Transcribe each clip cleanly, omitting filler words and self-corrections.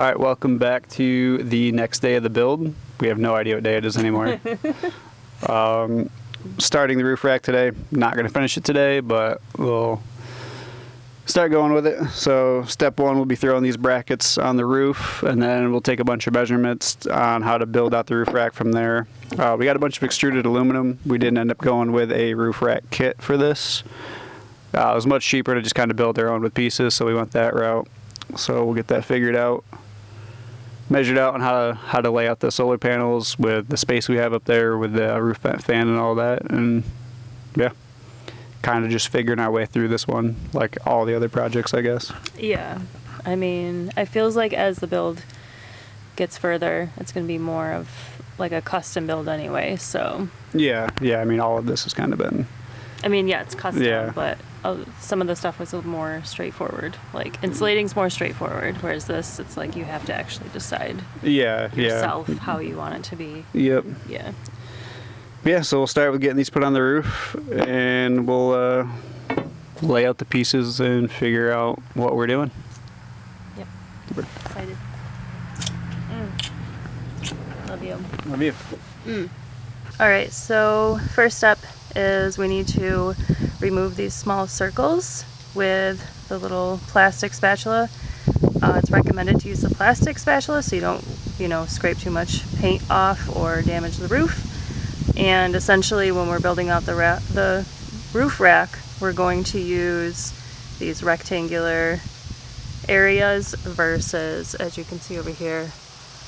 All right, welcome back to the next day of the build. We have no idea what day it is anymore. Starting the roof rack today. Not going to finish it today, but we'll start going with it. So step one, we'll be throwing these brackets on the roof, and then we'll take a bunch of measurements on how to build out the roof rack from there. We got a bunch of extruded aluminum. We didn't end up going with a roof rack kit for this. It was much cheaper to just kind of build our own with pieces, so we went that route. So we'll get that figured out, measured out on how to lay out the solar panels with the space we have up there with the roof vent fan and all that. And yeah, kind of just figuring our way through this one like all the other projects, I guess. Yeah, I mean, it feels like as the build gets further, it's going to be more of like a custom build anyway, so. Yeah, I mean, all of this has kind of been. I mean, yeah, it's custom, yeah. But some of the stuff was a little more straightforward. Like, insulating's more straightforward, whereas this, it's like you have to actually decide yourself how you want it to be. Yep. Yeah. Yeah, so we'll start with getting these put on the roof, and we'll lay out the pieces and figure out what we're doing. Yep. Excited. Love you. Love you. All right, so first step is we need to remove these small circles with the little plastic spatula. It's recommended to use the plastic spatula so you don't, scrape too much paint off or damage the roof. And essentially when we're building out the roof rack, we're going to use these rectangular areas versus, as you can see over here,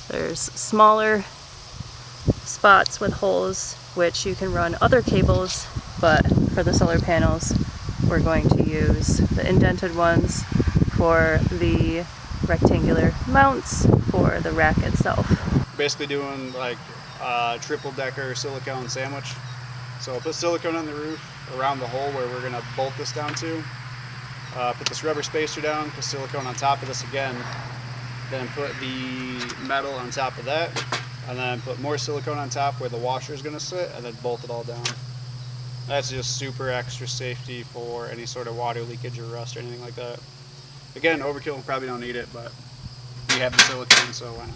there's smaller spots with holes which you can run other cables, but for the solar panels we're going to use the indented ones for the rectangular mounts for the rack itself. Basically doing like a triple decker silicone sandwich. So I'll put silicone on the roof around the hole where we're going to bolt this down to. Put this rubber spacer down, put silicone on top of this again, then put the metal on top of that, and then put more silicone on top where the washer is going to sit, and then bolt it all down. That's just super extra safety for any sort of water leakage or rust or anything like that. Again, overkill, we probably don't need it, but we have the silicone, so why not?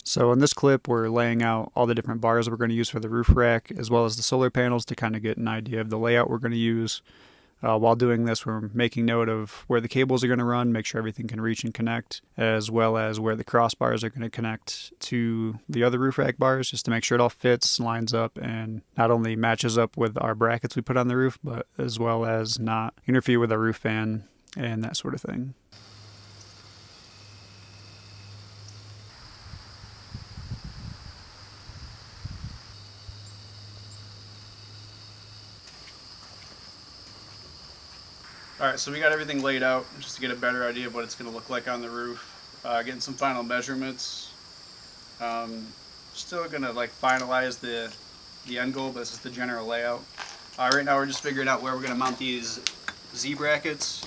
So in this clip, we're laying out all the different bars we're going to use for the roof rack, as well as the solar panels to kind of get an idea of the layout we're going to use. While doing this, we're making note of where the cables are going to run, make sure everything can reach and connect, as well as where the crossbars are going to connect to the other roof rack bars, just to make sure it all fits, lines up, and not only matches up with our brackets we put on the roof, but as well as not interfere with our roof fan and that sort of thing. Alright, so we got everything laid out just to get a better idea of what it's going to look like on the roof. Getting some final measurements. Still going to finalize the end goal, but this is the general layout. Right now we're just figuring out where we're going to mount these Z brackets.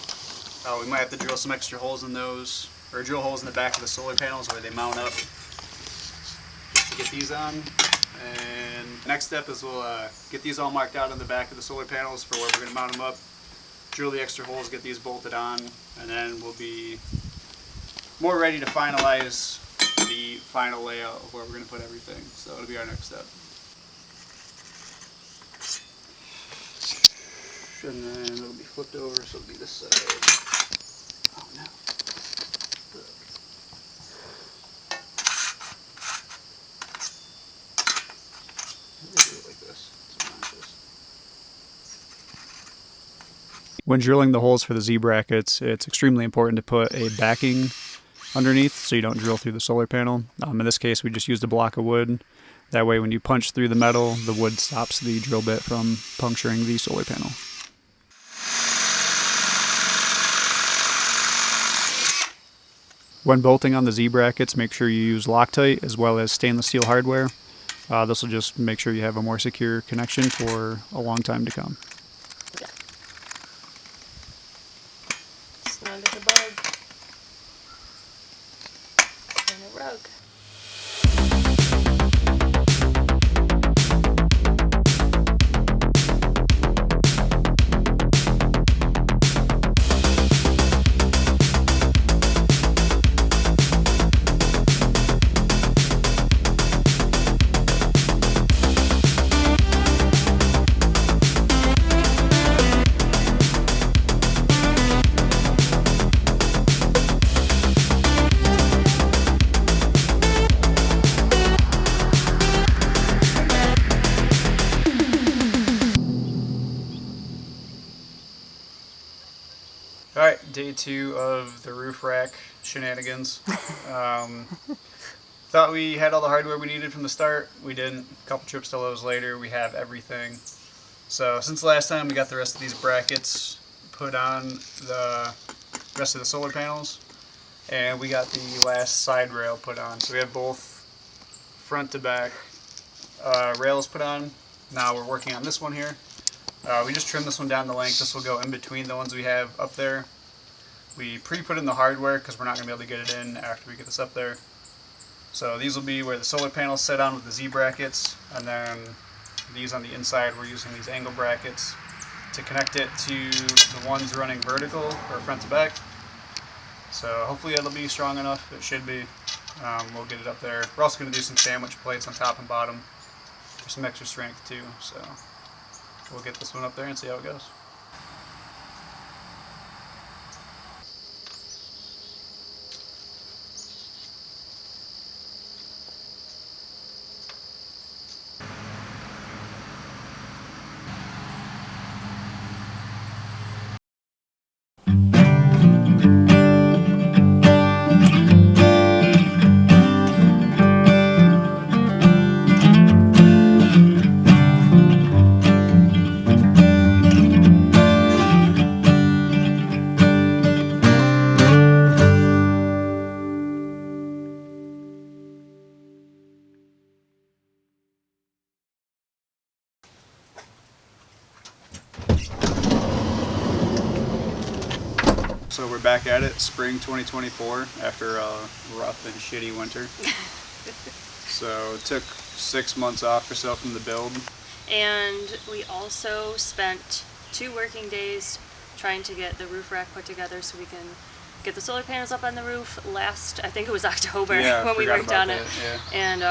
We might have to drill some extra holes in those, or drill holes in the back of the solar panels where they mount up just to get these on. And next step is we'll get these all marked out on the back of the solar panels for where we're going to mount them up. Drill the extra holes, get these bolted on, and then we'll be more ready to finalize the final layout of where we're going to put everything. So it'll be our next step. And then it'll be flipped over, so it'll be this side. Oh no. Do it like this. When drilling the holes for the Z brackets, it's extremely important to put a backing underneath so you don't drill through the solar panel. In this case, we just used a block of wood. That way when you punch through the metal, the wood stops the drill bit from puncturing the solar panel. When bolting on the Z brackets, make sure you use Loctite as well as stainless steel hardware. This will just make sure you have a more secure connection for a long time to come. Snug as a bug. And a rug. day 2 of the roof rack shenanigans. Thought we had all the hardware we needed from the start. We didn't. A couple trips to Lowe's later, we have everything. So since the last time, we got the rest of these brackets put on the rest of the solar panels, and we got the last side rail put on. So we have both front to back rails put on. Now we're working on this one here. We just trimmed this one down the length. This will go in between the ones we have up there. We pre-put in the hardware because we're not going to be able to get it in after we get this up there. So these will be where the solar panels sit on with the Z brackets, and then these on the inside, we're using these angle brackets to connect it to the ones running vertical or front to back. So hopefully it'll be strong enough. It should be. We'll get it up there. We're also going to do some sandwich plates on top and bottom for some extra strength too. So we'll get this one up there and see how it goes. So we're back at it, spring 2024, after a rough and shitty winter. So it took 6 months off or so from the build. And we also spent 2 working days trying to get the roof rack put together so we can get the solar panels up on the roof. I think it was October when we worked on it. And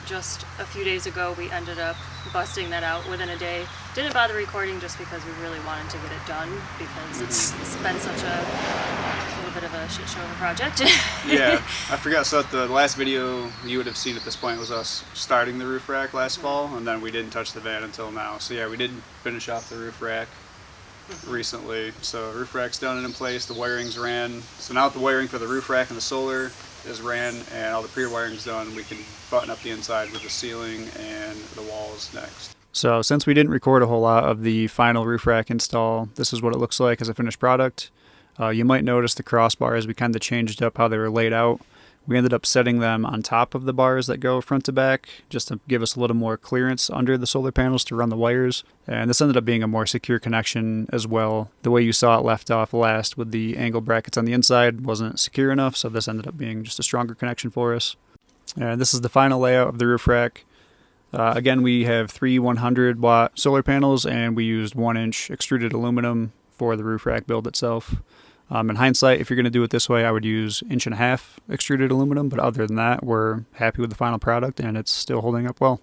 just a few days ago we ended up busting that out within a day. Didn't bother recording just because we really wanted to get it done because it's been such a little bit of a shit show of a project. Yeah, I forgot. So the last video you would have seen at this point was us starting the roof rack last fall, and then we didn't touch the van until now. So yeah, we did finish off the roof rack recently. So roof rack's done and in place, the wiring's ran. So now the wiring for the roof rack and the solar is ran and all the pre-wiring's done, we can button up the inside with the ceiling and the walls next. So since we didn't record a whole lot of the final roof rack install, this is what it looks like as a finished product. You might notice the crossbars, we kind of changed up how they were laid out. We ended up setting them on top of the bars that go front to back, just to give us a little more clearance under the solar panels to run the wires. And this ended up being a more secure connection as well. The way you saw it left off last with the angle brackets on the inside wasn't secure enough, so this ended up being just a stronger connection for us. And this is the final layout of the roof rack. Again, we have 3 100-watt solar panels, and we used 1-inch extruded aluminum for the roof rack build itself. In hindsight, if you're going to do it this way, I would use 1.5 inch extruded aluminum, but other than that, we're happy with the final product and it's still holding up well.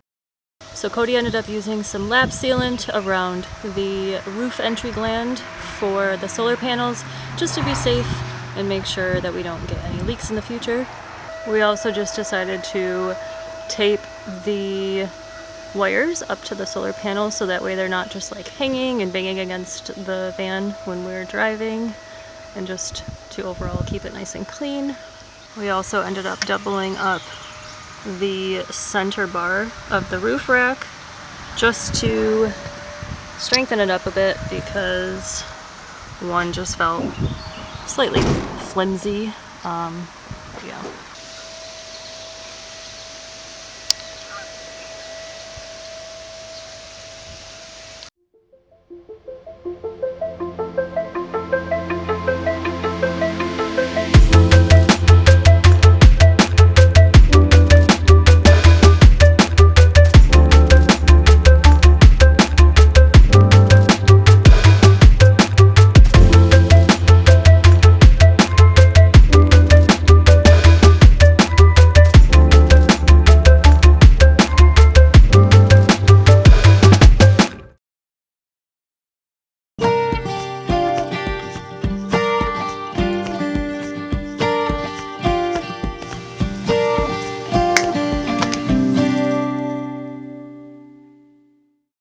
So Cody ended up using some lap sealant around the roof entry gland for the solar panels, just to be safe and make sure that we don't get any leaks in the future. We also just decided to tape the wires up to the solar panels so that way they're not just like hanging and banging against the van when we're driving, and just to overall keep it nice and clean. We also ended up doubling up the center bar of the roof rack just to strengthen it up a bit because one just felt slightly flimsy.